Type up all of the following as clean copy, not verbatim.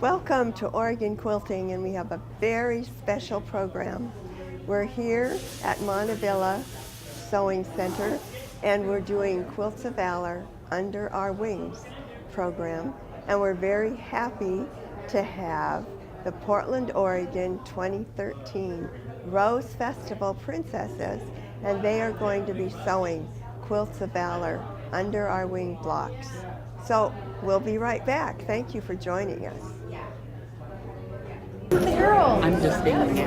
Welcome to Oregon Quilting, and we have a very special program. We're here at Montavilla Sewing Center, and we're doing Quilts of Valor Under Our Wings program, and we're very happy to have the Portland, Oregon 2013 Rose Festival Princesses, and they are going to be sewing Quilts of Valor Under Our Wing blocks. So we'll be right back. Thank you for joining us. I'm just thinking.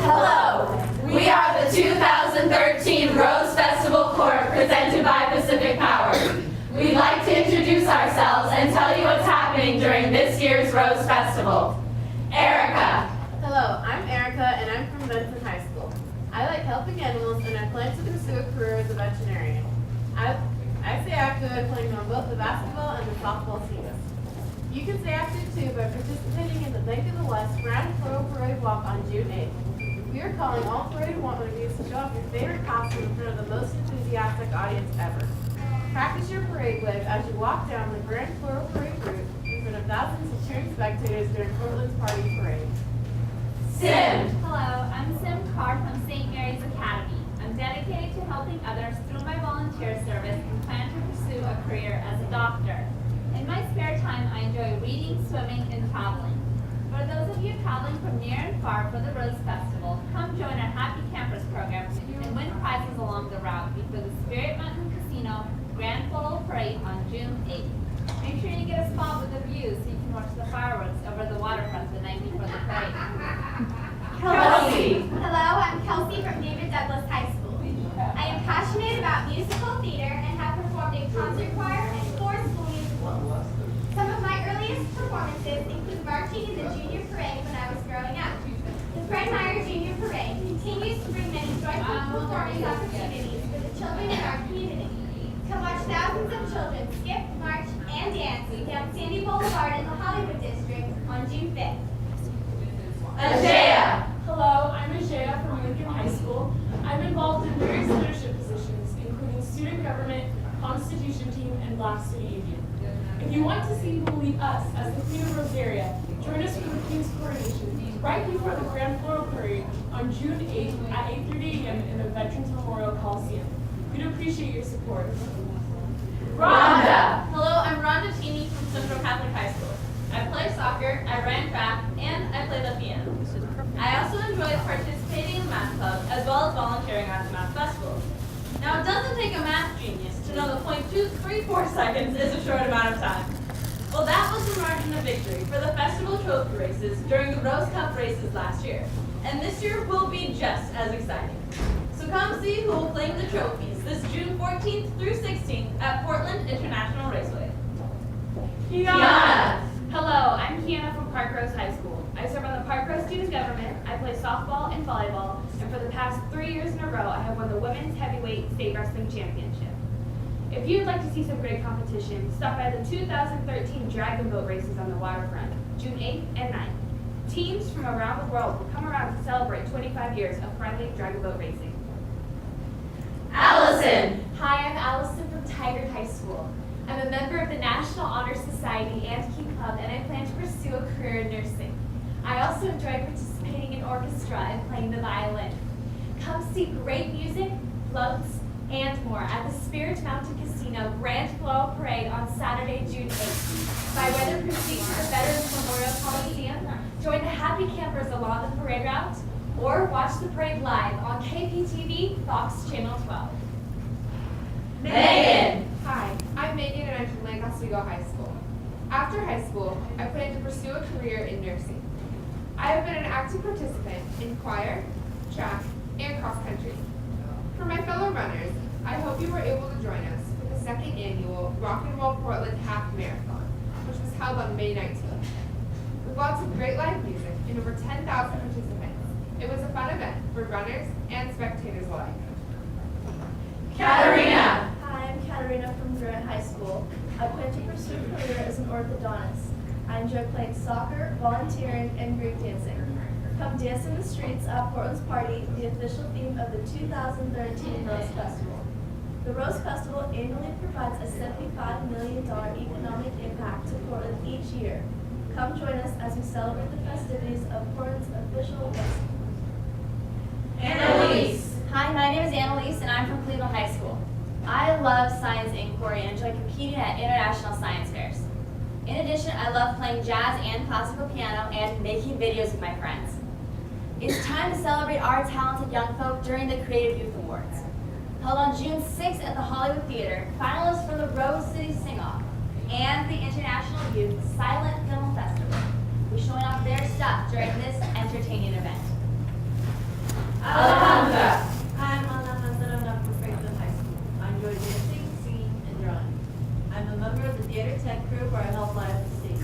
Hello, we are the 2013 Rose Festival Corps presented by Pacific Power. We'd like to introduce ourselves and tell you what's happening during this year's Rose Festival. Erica. Hello, I'm Erica and I'm from Benson High School. I like helping animals and I plan to pursue a career as a veterinarian. I stay active by playing on both the basketball and the softball teams. You can stay active too by participating in the Bank of the West Grand Floral Parade Walk on June 8th. We are calling all parade wannabies to show off your favorite costume in front of the most enthusiastic audience ever. Practice your parade wave as you walk down the Grand Floral Parade route in front of thousands of cheering spectators during Portland's Party Parade. Sim. Hello, I'm Sim Carr from St. Mary's Academy. I'm dedicated to helping others through my volunteer service and plan to pursue a career as a doctor. In my spare time, I enjoy reading, swimming, and traveling. For those of you traveling from near and far for the Rose Festival, come join our Happy Campers program and win prizes along the route before the Spirit Mountain Casino Grand Floral Parade on June 8th. Make sure you get a spot with a view so you can watch the fireworks over the waterfront the night before the parade. Kelsey. Hello, I'm Kelsey from David Douglas High School. I am passionate about musical theater and have performed in concert choir and 4 school musicals. Some of my earliest performances include marching in the junior parade when I was growing up. The Fred Meyer Junior Parade continues to bring many joyful performance opportunities for the children in our community. Come watch thousands of children skip, march, and dance down Sandy Boulevard in the Hollywood District on June 5th. Ajaya. Hello, I'm Ajaya from Lincoln High School. I'm involved in various leadership positions, including student government, constitution team, and Black City Union. If you want to see who will lead us as the Queen of Rosaria, join us for the Queen's coronation right before the Grand Floral Parade on June 8th at 8:30 a.m. in the Veterans Memorial Coliseum. We'd appreciate your support. Rhonda. Hello, I'm Rhonda Cheney from Central Catholic High School. I play soccer, I ran track, and I play the piano. I also enjoy participating in math club as well as volunteering at the math festival. Now, it doesn't take a math genius to know that 0.234 seconds is a short amount of time. Well, that was the margin of victory for the festival trophy races during the Rose Cup races last year. And this year will be just as exciting. So come see who will claim the trophies this June 14th through 16th at Portland International Raceway. Kiana. Hello, I'm Kiana from Park Rose High School. I serve on the Park Rose Student Government. I play softball and volleyball, and for the past 3 years in a row, I have won the Women's Heavyweight State Wrestling Championship. If you'd like to see some great competition, stop by the 2013 Dragon Boat races on the waterfront, June 8th and 9th. Teams from around the world will come around to celebrate 25 years of friendly dragon boat racing. Allison. Hi, I'm Allison from Tigard High School. I'm a member of the National Honor Society and Key Club, and I plan to pursue a career in nursing. I also enjoy participating in orchestra and playing the violin. Come see great music, floats, and more at the Spirit Mountain Casino Grand Floral Parade on Saturday, June 8th. Buy weatherproof seats at the Veterans Memorial Coliseum, join the Happy Campers along the parade route, or watch the parade live on KPTV Fox Channel 12. Megan. Hi, I'm Megan and I'm from Lancaster High School. After high school, I plan to pursue a career in nursing. I have been an active participant in choir, track, and cross country. For my fellow runners, I hope you were able to join us for the second annual Rock and Roll Portland Half Marathon, which was held on May 19th. With lots of great live music and over 10,000 participants, it was a fun event for runners and spectators alike. Katarina. Hi, I'm Katarina from Grant High School. I plan to pursue a career as an orthodontist. I enjoy playing soccer, volunteering, and Greek dancing. Come dance in the streets at Portland's Party, the official theme of the 2013 Rose Festival. The Rose Festival annually provides a $75 million economic impact to Portland each year. Come join us as we celebrate the festivities of Portland's official festival. Annalise. Hi, my name is Annalise and I'm from Cleveland High School. I love science inquiry and enjoy competing at international science fairs. In addition, I love playing jazz and classical piano and making videos with my friends. It's time to celebrate our talented young folk during the Creative Youth Awards. Held on June 6th at the Hollywood Theater, finalists from the Rose City Sing-Off and the International Youth Silent Film Festival will be showing off their stuff during this entertaining event. Alejandra. Hi, I'm Alejandra from Franklin High School. I enjoy dancing, singing, and drawing. I'm a member of the Theater Tech Crew where I help light up the stage.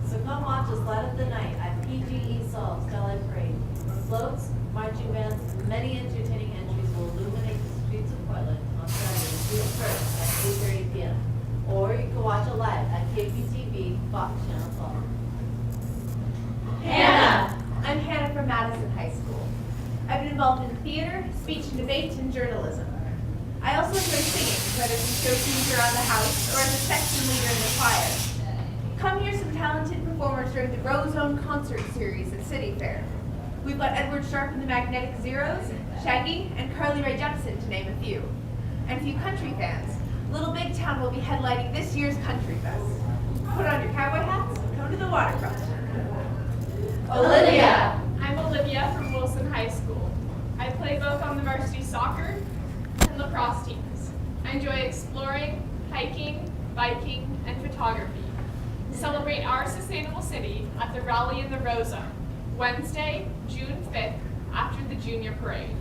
So come watch us light up the night at PGE Solve Skylight Parade, where floats, marching bands, and many entertaining entries will illuminate the streets of Portland on Saturday, June 1st at 8:30 p.m. Or you can watch it live at KPTV Fox Channel 12. Hannah. I'm Hannah from Madison High School. I've been involved in theater, speech and debate, and journalism. I also enjoy singing, whether as a show tunes around the house or as a section leader in the choir. Come hear some talented performers during the Rose Zone concert series at City Fair. We've got Edward Sharpe and the Magnetic Zeros, Shaggy, and Carly Rae Jepsen, to name a few. And a few country fans. Little Big Town will be headlining this year's Country Fest. Put on your cowboy hats and come to the waterfront. Olivia. I'm Olivia from Wilson High School. I play both on the varsity soccer and lacrosse teams. I enjoy exploring, hiking, biking, and photography. Celebrate our sustainable city at the Rally in the Rose Zone, Wednesday, June 5th, after the junior parade.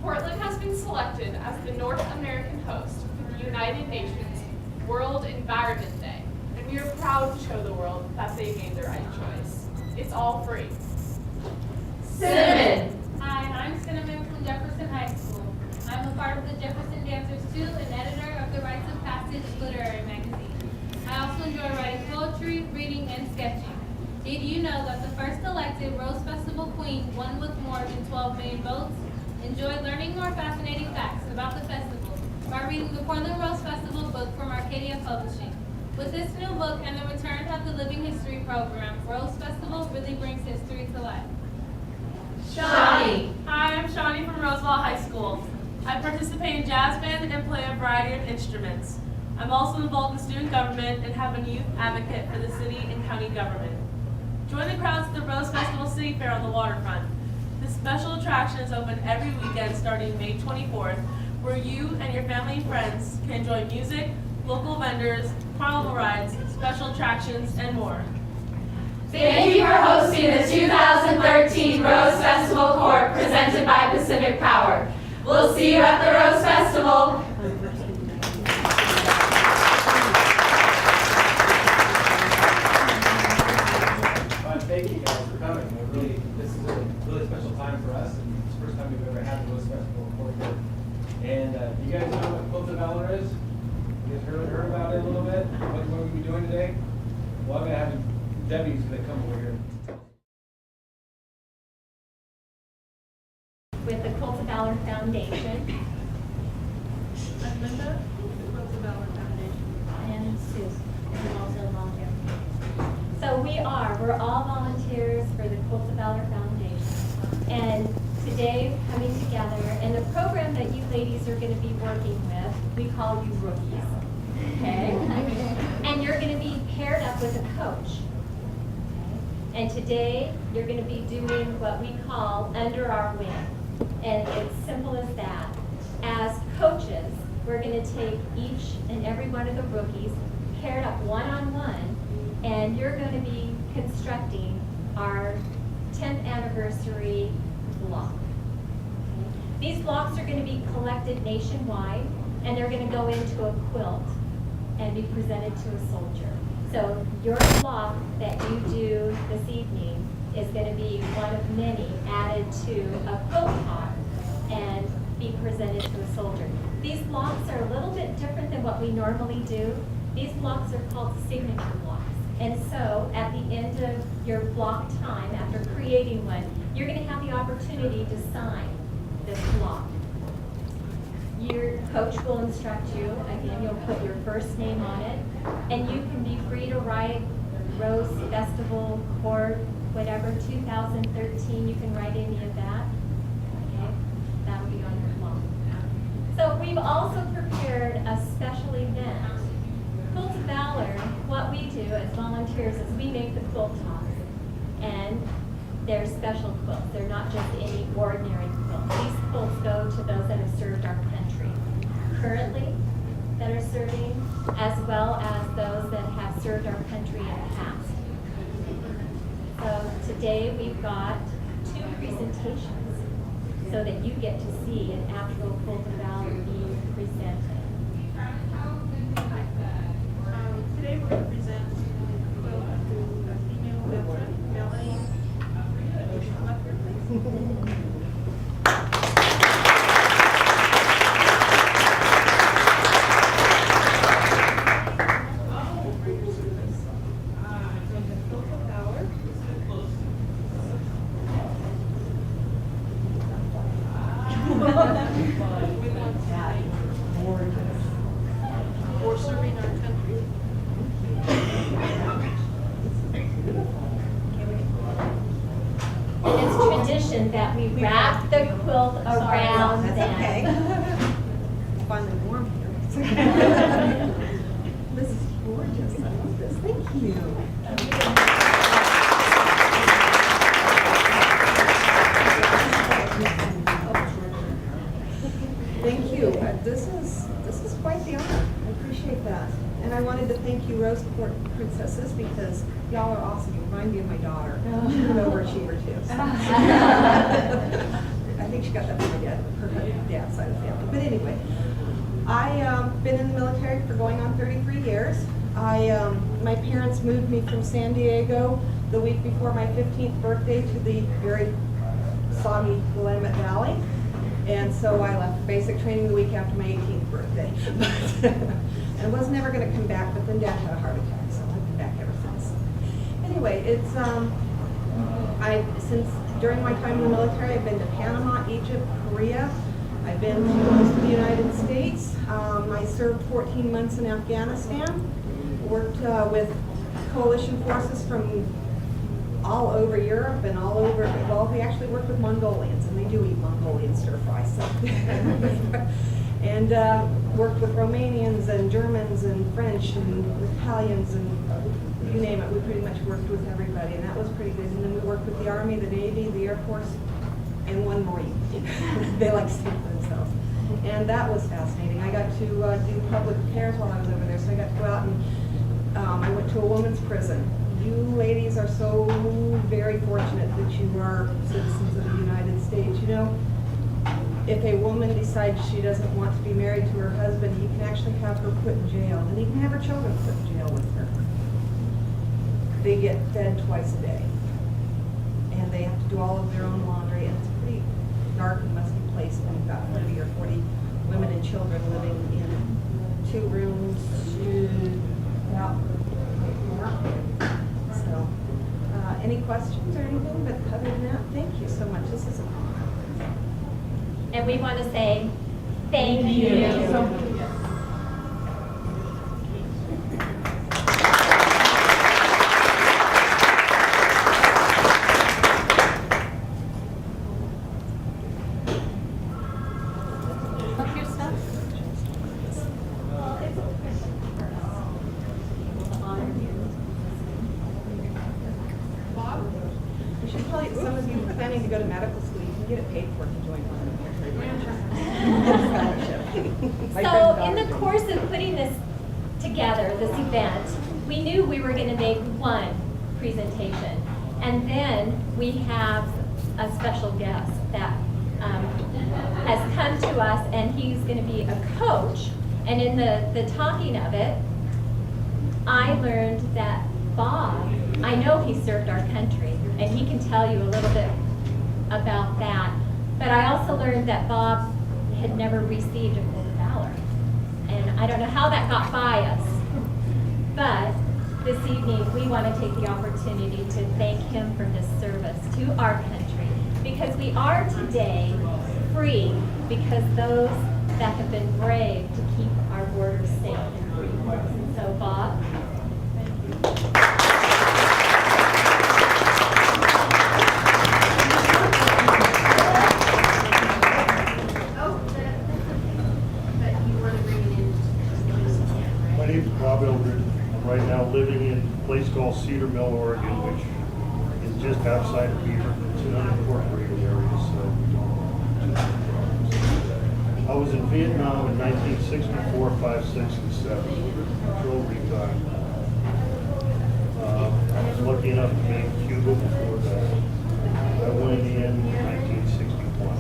Portland has been selected as the North American host for the United Nations World Environment Day, and we are proud to show the world that they made the right choice. It's all free. Cinnamon. Hi, I'm Cinnamon from Jefferson High School. I'm a part of the Jefferson Dancers too and editor of the Rites of Passage literary magazine. I also enjoy writing poetry, reading, and sketching. Did you know that the first elected Rose Festival Queen won with more than 12 million votes? Enjoy learning more fascinating facts about the festival by reading the Portland Rose Festival book from Arcadia Publishing. With this new book and the return of the Living History program, Rose Festival really brings history to life. Shawnee. Hi, I'm Shawnee from Roosevelt High School. I participate in jazz band and play a variety of instruments. I'm also involved in student government and have a youth advocate for the city and county government. Join the crowds at the Rose Festival City Fair on the waterfront. This special attraction is open every weekend starting May 24th, where you and your family and friends can enjoy music, local vendors, carnival rides, special attractions, and more. Thank you for hosting the 2013 Rose Festival Corp presented by Pacific Power. We'll see you at the Rose Festival. Thank you guys for coming. This is a really special time for us, and it's the first time we've ever had the Rose Festival before. And you guys know what Quilts of Valor is? You guys heard about it a little bit? What we're going to be doing today? Well, I'm going to have Debbie's going to come over here. With the Quilts of Valor Foundation. I'm Linda, the Quilts of Valor Foundation. And Sue, who's also a volunteer. So we're all volunteers for the Quilts of Valor Foundation. And today, coming together, and the program that you ladies are going to be working with, we call you rookies. Okay? And you're going to be paired up with a coach. Okay? And today, you're going to be doing what we call Under Our Wing. And it's simple as that. As coaches, we're going to take each and every one of the rookies, paired up one-on-one, and you're going to be constructing our 10th anniversary block. Okay? These blocks are going to be collected nationwide, and they're going to go into a quilt and be presented to a soldier. So your block that you do this evening is going to be one of many added to a quilt top and be presented to a soldier. These blocks are a little bit different than what we normally do. These blocks are called signature blocks. And so at the end of your block time, after creating one, you're going to have the opportunity to sign this block. Your coach will instruct you. Again, you'll put your first name on it, and you can be free to write Rose Festival, Court, whatever, 2013. You can write any of that. Okay, that'll be on your block. So we've also prepared a special event. Quilts of Valor, what we do as volunteers is we make the quilt tops, and they're special quilts. They're not just any ordinary quilts. These quilts go to those that have served our country currently, that are serving, as well as those that have served our country in the past. So today we've got 2 presentations so that you get to see an actual Quilt of Valor being presented. Today we're going to present a quilt to a female veteran, Melanie. Would you come up here, please? For serving our country. And it's tradition that we wrap the quilt around them. That's okay. It's finally warm here. This is gorgeous. I love this. Thank you. Thank you. This is quite the honor. I appreciate that. And I wanted to thank you, Rose Princesses, because y'all are awesome. You remind me of my daughter. She's an overachiever too. So. I think she got that from her dad's side of the family. But anyway, I've been in the military for going on 33 years. My parents moved me from San Diego the week before my 15th birthday to the very soggy Willamette Valley. And so I left basic training the week after my 18th birthday. And was never going to come back, but then Dad had a heart attack, so I've been back ever since. Anyway, it's since during my time in the military, I've been to Panama, Egypt, Korea. I've been to most of the United States. I served 14 months in Afghanistan. Worked with coalition forces from all over Europe and all over, well, we actually work with Mongolians, and they do eat Mongolian stir fry, so. And worked with Romanians and Germans and French and Italians and you name it, we pretty much worked with everybody, and that was pretty good. And then we worked with the Army, the Navy, the Air Force, and one Marine. They like to speak for themselves. And that was fascinating. I got to do public affairs while I was over there, so I got to go out and I went to a women's prison. You ladies are so very fortunate that you are citizens of the United States. You know, if a woman decides she doesn't want to be married to her husband, he can actually have her put in jail, and he can have her children put in jail with her. They get fed twice a day, and they have to do all of their own laundry, and it's a pretty dark and musty place when you've got 30 or 40 women and children living in 2 rooms, without so, any questions or anything? But other than that, thank you so much. This is an honor. And we want to say thank you. Some of you are planning to go to medical school, you can get it paid for to join one. So in the course of putting this together, this event, we knew we were going to make one presentation. And then we have a special guest that has come to us, and he's going to be a coach. And in the talking of it, I learned that Bob, I know he served our country, and he can tell you a little bit about that. But I also learned that Bob had never received a Quilt of Valor. And I don't know how that got by us. But this evening, we want to take the opportunity to thank him for his service to our country. Because we are today free because those that have been brave to keep our borders safe and free for us. And so, Bob. My name is Bob Eldred. I'm right now living in a place called Cedar Mill, Oregon, which is just outside of Beaver. It's an unincorporated area, so I was in Vietnam in 1964, 5, 6, and 7. Patrol recon. I was lucky enough to make Cuba before that. I went in 1961.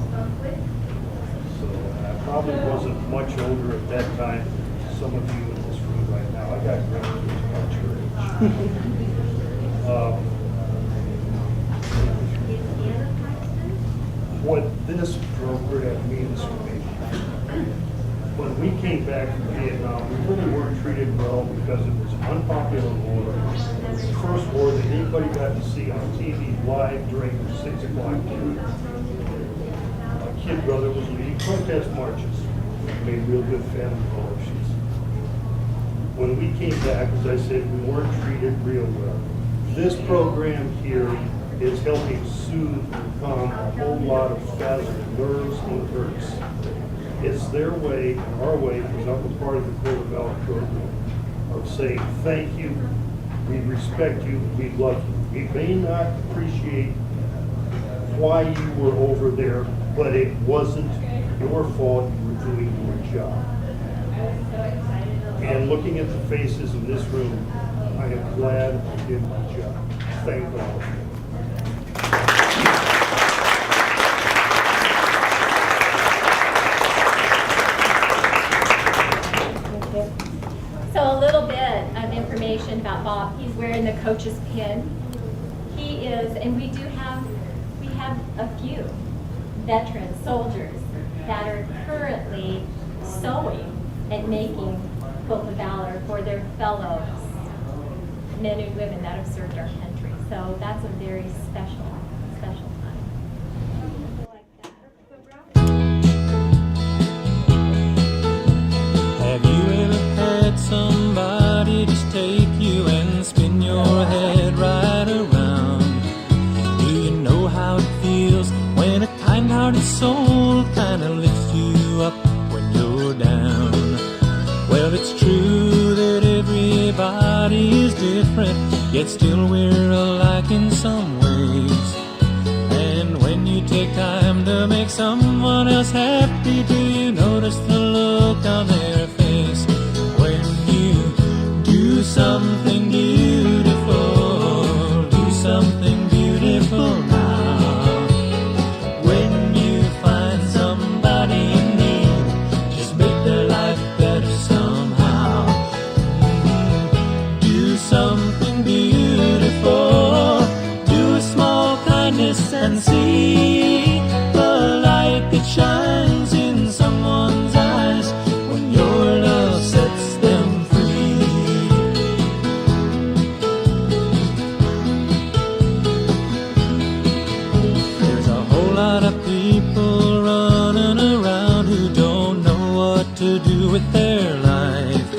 So I probably wasn't much older at that time. Some of you in this room right now, I got grandkids about your age. What this program means to me, when we came back from Vietnam, we really weren't treated well because it was an unpopular war. It was the first war that anybody got to see on TV live during the 6 o'clock news. My kid brother was leading protest marches, made real good family relations. When we came back, as I said, we weren't treated real well. This program here is helping soothe and calm a whole lot of frazzled nerves and hurts. It's their way, and our way, because I'm a part of the Quilts of Valor program, of saying thank you, we respect you, we love you. We may not appreciate why you were over there, but it wasn't your fault. You were doing your job. And looking at the faces in this room, I am glad I did my job. Thank all of you. So a little bit of information about Bob. He's wearing the coach's pin. He is, and we have a few veteran soldiers that are currently sewing and making Quilts of Valor for their fellow men and women that have served our country. So that's a very special time. Have you ever had somebody just take you and spin your head right around? Do you know how it feels when a kind-hearted soul kind of lifts you up when you're down? Well, it's true that everybody is different, yet still we're alike in some ways. And when you take time to make someone else happy, do you notice the look on their face? When you do something beautiful, do something beautiful now. When you find somebody in need, just make their life better somehow. Do something beautiful, do a small kindness and see the light that shines in someone's eyes when your love sets them free. There's a whole lot of people running around who don't know what to do with their life.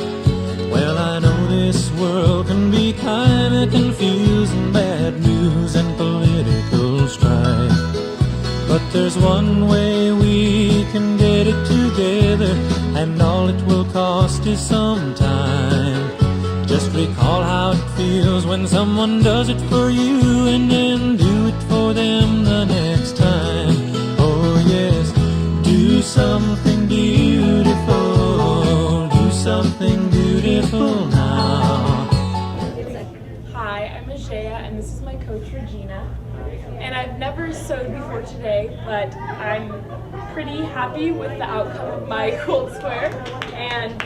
Well, I know this world can be kinda confusing, bad news and political strife. But there's one way we can get it together, and all it will cost is some time. Just recall how it feels when someone does it for you, and then do it for them the next time. Oh yes, do something beautiful, do something beautiful now. Hi, I'm Michelle. and this is my coach, Regina. And I've never sewed before today, but I'm pretty happy with the outcome of my quilt square. And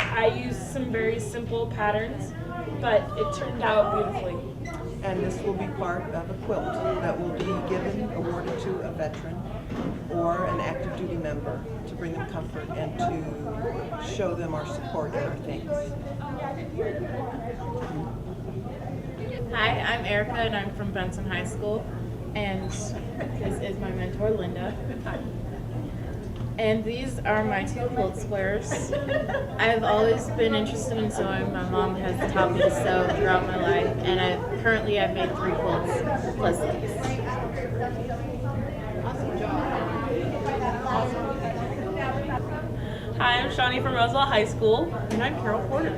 I used some very simple patterns, but it turned out beautifully. And this will be part of a quilt that will be awarded to a veteran or an active duty member to bring them comfort and to show them our support and our thanks. Hi, I'm Erica and I'm from Benson High School, and this is my mentor, Linda. And these are my 2 quilt squares. I've always been interested in sewing. My mom has taught me to sew throughout my life, and currently I've made 3 quilts plus these. Awesome job. Hi, I'm Shawnee from Roswell High School. And I'm Carol Porter.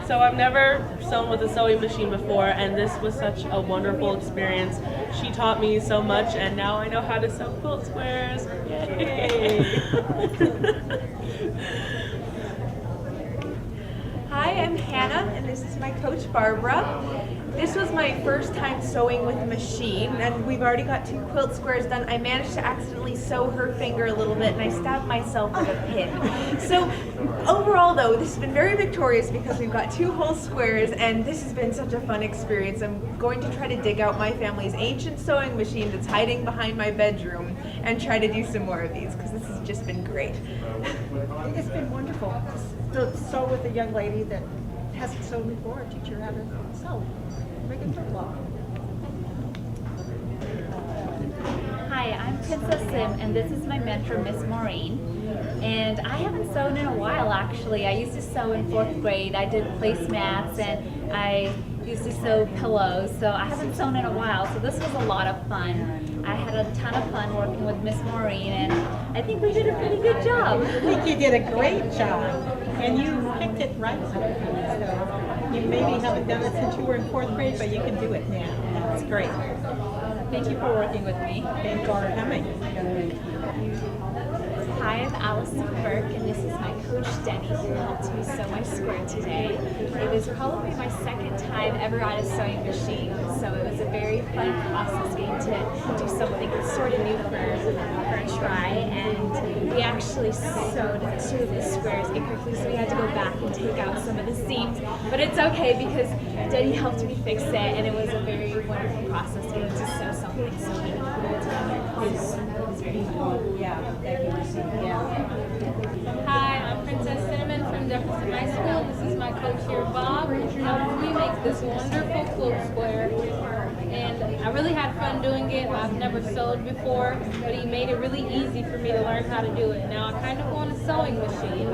So I've never sewn with a sewing machine before, and this was such a wonderful experience. She taught me so much, and now I know how to sew quilt squares. Yay! Hi, I'm Hannah, and this is my coach, Barbara. This was my first time sewing with a machine, and we've already got 2 quilt squares done. I managed to accidentally sew her finger a little bit, and I stabbed myself with a pin. So overall, though, this has been very victorious because we've got 2 whole squares, and this has been such a fun experience. I'm going to try to dig out my family's ancient sewing machine that's hiding behind my bedroom and try to do some more of these, because this has just been great. It's been wonderful to sew with a young lady that hasn't sewn before, teach her how to sew. Make a quilt block. Hi, I'm Princess Sim, and this is my mentor, Miss Maureen. And I haven't sewn in a while, actually. I used to sew in 4th grade. I did placemats, and I used to sew pillows, so I haven't sewn in a while, so this was a lot of fun. I had a ton of fun working with Miss Maureen, and I think we did a pretty good job. I think you did a great job, and you picked it right. So you maybe haven't done it since you were in 4th grade, but you can do it now. That's great. Thank you for working with me. Thanks for coming. Hi, I'm Allison Burke, and this is my coach, Denny, who helped me sew my square today. It was probably my 2nd time ever at a sewing machine, so it was a very fun process getting to do something sort of new for a try, and we actually sewed 2 of the squares incorrectly, so we had to go back and take out some of the seams, but it's okay because Denny helped me fix it, and it was a very wonderful process getting to sew something so meaningful together. It was very fun. Yeah, thank you. Yeah. Hi, I'm Princess Cinnamon from Jefferson High School. This is my coach here, Bob, who helped me make this wonderful quilt square. And I really had fun doing it. I've never sewed before, but he made it really easy for me to learn how to do it. Now I kind of want a sewing machine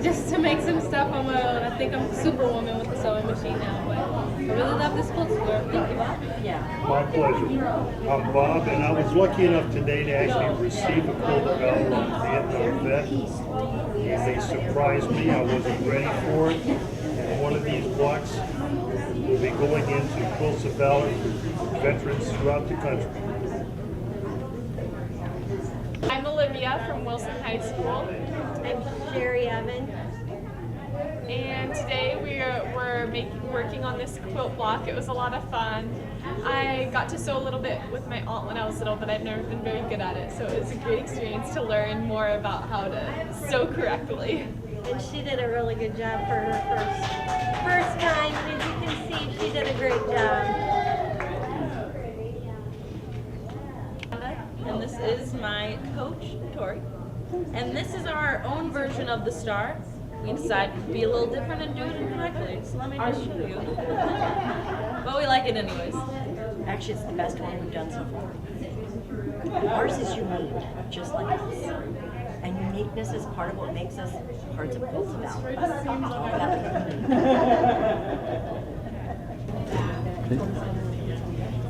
just to make some stuff on my own. I think I'm superwoman with the sewing machine now, but I really love this quilt square. Thank you, Bob. Yeah. My pleasure. I'm Bob, and I was lucky enough today to actually receive a Quilts of Valor from a Vietnam vet. They surprised me. I wasn't ready for it. And one of these blocks will be going into Quilts of Valor for veterans throughout the country. I'm Olivia from Wilson High School. I'm Sherry Evans. And today we're working on this quilt block. It was a lot of fun. I got to sew a little bit with my aunt when I was little, but I've never been very good at it. So it was a great experience to learn more about how to sew correctly. And she did a really good job for her first time. As you can see, she did a great job. And this is my coach, Tori. And this is our own version of the star. We decided to be a little different and do it incorrectly. So let me just show you. But we like it anyways. Actually, it's the best one we've done so far. Ours is unique, just like us. And uniqueness is part of what makes us parts of Quilts of Valor.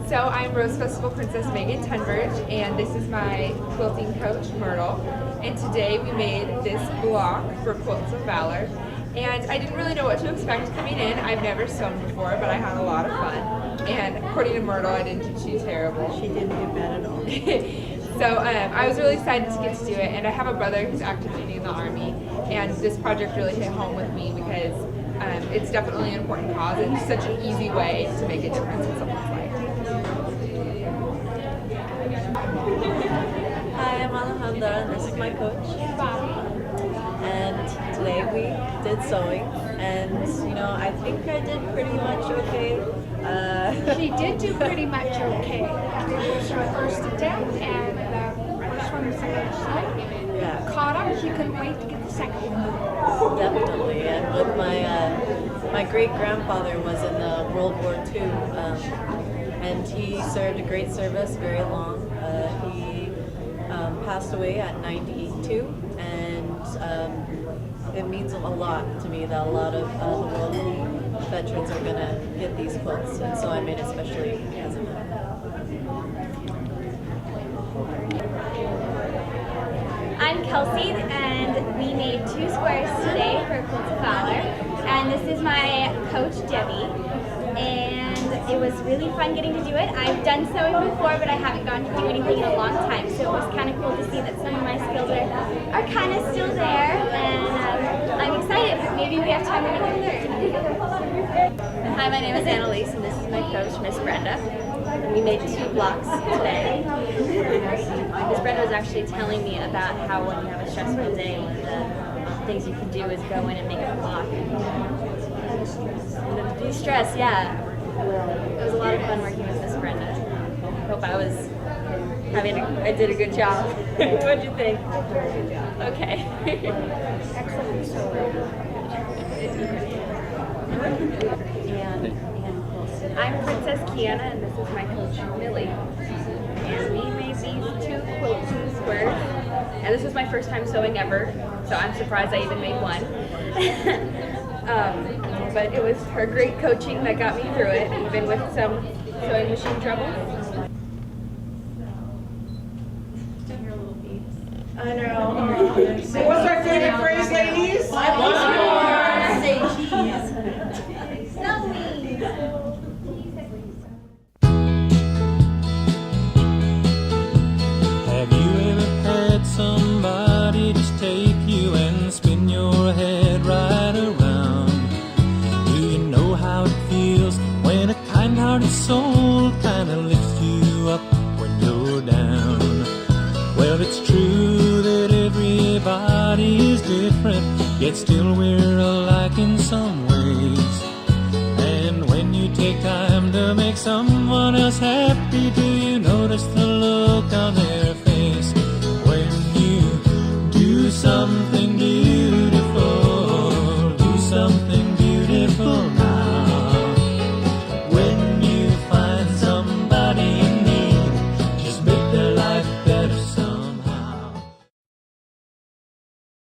So I'm Rose Festival Princess Megan Tunbridge, and this is my quilting coach, Myrtle. And today we made this block for Quilts of Valor. And I didn't really know what to expect coming in. I've never sewn before, but I had a lot of fun. And according to Myrtle, I didn't do too terrible. She didn't do bad at all. So I was really excited to get to do it. And I have a brother who's active duty in the Army. And this project really hit home with me because It's definitely an important cause and such an easy way to make a difference in someone's life. Hi, I'm Alejandra, and this is my coach. And today we did sewing, and I think I did pretty much okay. She did do pretty much okay. It was her first attempt, and the first one was a little slow. Yeah. Caught up, she couldn't wait to get the second one. Definitely, and with my great-grandfather was in World War II, and he served a great service very long. He passed away at 92, and it means a lot to me that a lot of the world veterans are going to get these quilts, and so I made it especially because of them. I'm Kelsey, and we made 2 squares today for Quilts of Valor. And this is my coach, Debbie. And it was really fun getting to do it. I've done sewing before, but I haven't gotten to do anything in a long time. So it was kind of cool to see that some of my skills are kind of still there. And I'm excited. Maybe we have time another third. Hi, my name is Annalise, and this is my coach, Miss Brenda. We made 2 blocks today. Miss Brenda was actually telling me about how when you have a stressful day, one of the things you can do is go in and make a block. And de-stress, yeah. It was a lot of fun working with Miss Brenda. Hope I did a good job. What'd you think? Okay. I'm Princess Kiana, and this is my coach, Millie. And we made these 2 quilt squares. And this was my first time sewing ever, so I'm surprised I even made one. But it was her great coaching that got me through it, even with some sewing machine trouble. I know. So what's our favorite phrase, ladies? One more. Say cheese. Have you ever had somebody just take you and spin your head right around? Do you know how it feels when a kind-hearted soul kind of lifts you up when you're down? Well, it's true that everybody is different, yet still we're alike in some ways. And when you take time to make someone else happy, do you notice the look on their face when you do something